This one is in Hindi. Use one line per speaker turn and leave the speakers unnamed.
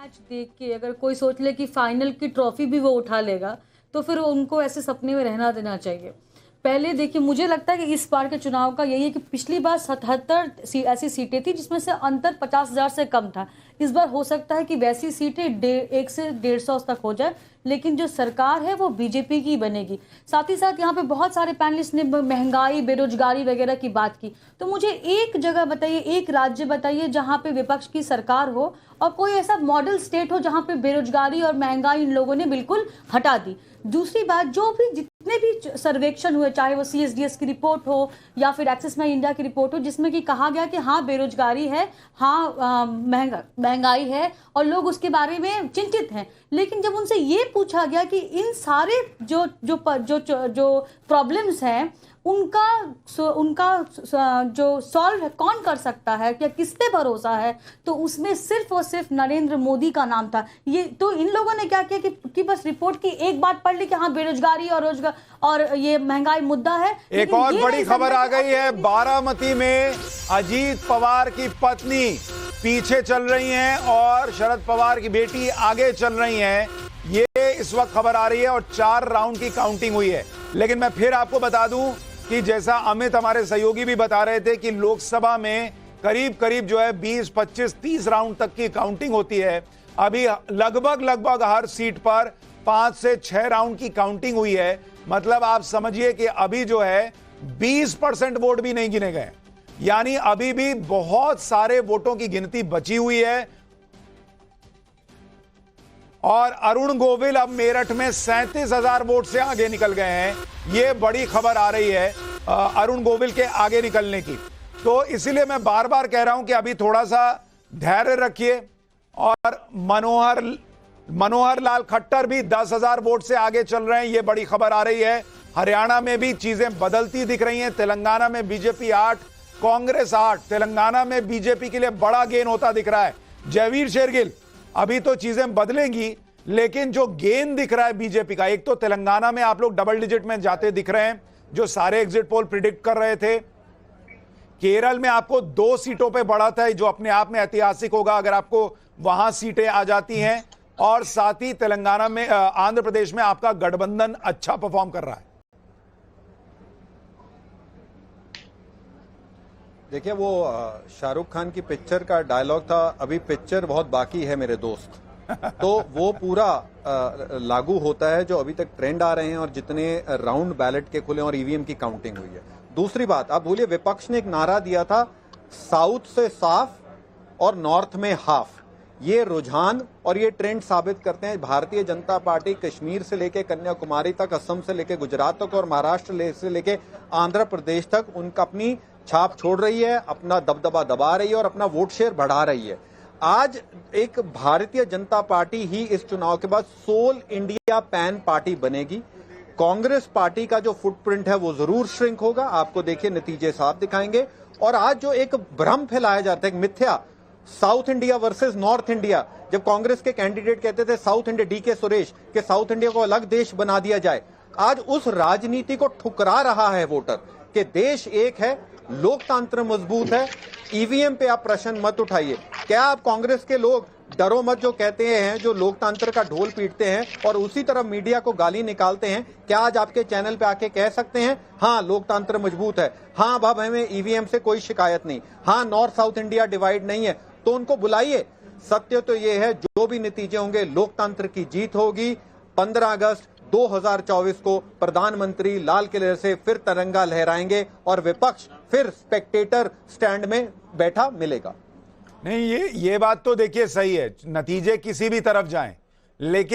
मैच देख के अगर कोई सोच ले कि फाइनल की ट्रॉफी भी वो उठा लेगा तो फिर उनको ऐसे सपने में रहना देना चाहिए। पहले देखिए, मुझे लगता है कि इस बार के चुनाव का यही है कि पिछली बार 77 ऐसी सीटें थी जिसमें से अंतर 50,000 से कम था। इस बार हो सकता है कि वैसी सीटें 1 से 150 तक हो जाए, लेकिन जो सरकार है वो बीजेपी की बनेगी। साथ ही साथ यहाँ पे बहुत सारे पैनलिस्ट ने महंगाई, बेरोजगारी वगैरह की बात की, तो मुझे एक जगह बताइए, एक राज्य बताइए जहाँ पे विपक्ष की सरकार हो और कोई ऐसा मॉडल स्टेट हो जहाँ पे बेरोजगारी और महंगाई इन लोगों ने बिल्कुल हटा दी। दूसरी बात, जो भी जितने भी सर्वेक्षण हुए, चाहे वो CSDS की रिपोर्ट हो या फिर एक्सिस बैंक इंडिया की रिपोर्ट हो, जिसमें कि कहा गया कि हाँ बेरोजगारी है, हाँ महंगाई है और लोग उसके बारे में चिंतित हैं, लेकिन जब उनसे ये पूछा गया कि इन सारे जो जो जो जो प्रॉब्लम्स हैं उनका जो सॉल्व कौन कर सकता है, क्या किस पे भरोसा है, तो उसमें सिर्फ और सिर्फ नरेंद्र मोदी का नाम था। ये तो इन लोगों ने क्या किया कि बस रिपोर्ट की एक बात पढ़ ली कि हाँ बेरोजगारी और ये महंगाई मुद्दा है।
एक और बड़ी खबर आ गई है, बारामती में अजीत पवार की पत्नी पीछे चल रही हैं और शरद पवार की बेटी आगे चल रही हैं। ये इस वक्त खबर आ रही है और 4 राउंड की काउंटिंग हुई है। लेकिन मैं फिर आपको बता दूं कि जैसा अमित हमारे सहयोगी भी बता रहे थे कि लोकसभा में करीब करीब जो है 20, 25, 30 राउंड तक की काउंटिंग होती है। अभी लगभग हर सीट पर 5 से 6 राउंड की काउंटिंग हुई है। मतलब आप समझिए कि अभी जो है 20% वोट भी नहीं गिने गए, यानी अभी भी बहुत सारे वोटों की गिनती बची हुई है। और अरुण गोविल अब मेरठ में 37,000 वोट से आगे निकल गए हैं। यह बड़ी खबर आ रही है अरुण गोविल के आगे निकलने की। तो इसीलिए मैं बार बार कह रहा हूं कि अभी थोड़ा सा धैर्य रखिए। और मनोहर लाल खट्टर भी 10,000 वोट से आगे चल रहे हैं। यह बड़ी खबर आ रही है। हरियाणा में भी चीजें बदलती दिख रही हैं। तेलंगाना में बीजेपी 8, कांग्रेस 8। तेलंगाना में बीजेपी के लिए बड़ा गेन होता दिख रहा है। जयवीर शेरगिल, अभी तो चीजें बदलेंगी, लेकिन जो गेन दिख रहा है बीजेपी का, एक तो तेलंगाना में आप लोग डबल डिजिट में जाते दिख रहे हैं, जो सारे एग्जिट पोल प्रिडिक्ट कर रहे थे। केरल में आपको 2 सीटों पे बढ़त है, जो अपने आप में ऐतिहासिक होगा अगर आपको वहां सीटें आ जाती हैं। और साथ ही तेलंगाना में, आंध्र प्रदेश में आपका गठबंधन अच्छा परफॉर्म कर रहा है।
देखिए, वो शाहरुख खान की पिक्चर का डायलॉग था, अभी पिक्चर बहुत बाकी है मेरे दोस्त। तो वो पूरा लागू होता है जो अभी तक ट्रेंड आ रहे हैं और जितने राउंड बैलेट के खुले और ईवीएम की काउंटिंग हुई है। दूसरी बात, आप भूलिए विपक्ष ने एक नारा दिया था, साउथ से साफ और नॉर्थ में हाफ। ये रुझान और ये ट्रेंड साबित करते हैं भारतीय जनता पार्टी कश्मीर से लेके कन्याकुमारी तक, असम से लेके गुजरात तक और महाराष्ट्र से लेके आंध्र प्रदेश तक उनका अपनी छाप छोड़ रही है, अपना दबदबा दबा रही है और अपना वोट शेयर बढ़ा रही है। आज एक भारतीय जनता पार्टी ही इस चुनाव के बाद सोल इंडिया पैन पार्टी बनेगी। कांग्रेस पार्टी का जो फुटप्रिंट है वो जरूर श्रिंक होगा। आपको देखिए नतीजे साफ दिखाएंगे। और आज जो एक भ्रम फैलाया जाता है, एक मिथ्या, south India versus north India, जब कांग्रेस के कैंडिडेट कहते थे साउथ इंडिया, DK सुरेश, के साउथ इंडिया को अलग देश बना दिया जाए, आज उस राजनीति को ठुकरा रहा है वोटर कि देश एक है, लोकतंत्र मजबूत है। ईवीएम पे आप प्रश्न मत उठाइए। क्या आप कांग्रेस के लोग डरो मत जो कहते हैं, जो लोकतंत्र का ढोल पीटते हैं और उसी तरह मीडिया को गाली निकालते हैं, क्या आज आपके चैनल पे आके कह सकते हैं हाँ लोकतंत्र मजबूत है, हाँ अब हमें ईवीएम से कोई शिकायत नहीं, हाँ नॉर्थ साउथ इंडिया डिवाइड नहीं है? तो उनको बुलाइए। सत्य तो ये है, जो भी नतीजे होंगे लोकतंत्र की जीत होगी। 15 अगस्त 2024 को प्रधानमंत्री लाल किले से फिर तिरंगा लहराएंगे और विपक्ष फिर स्पेक्टेटर स्टैंड में बैठा मिलेगा।
नहीं, ये बात तो देखिए सही है, नतीजे किसी भी तरफ जाएं, लेकिन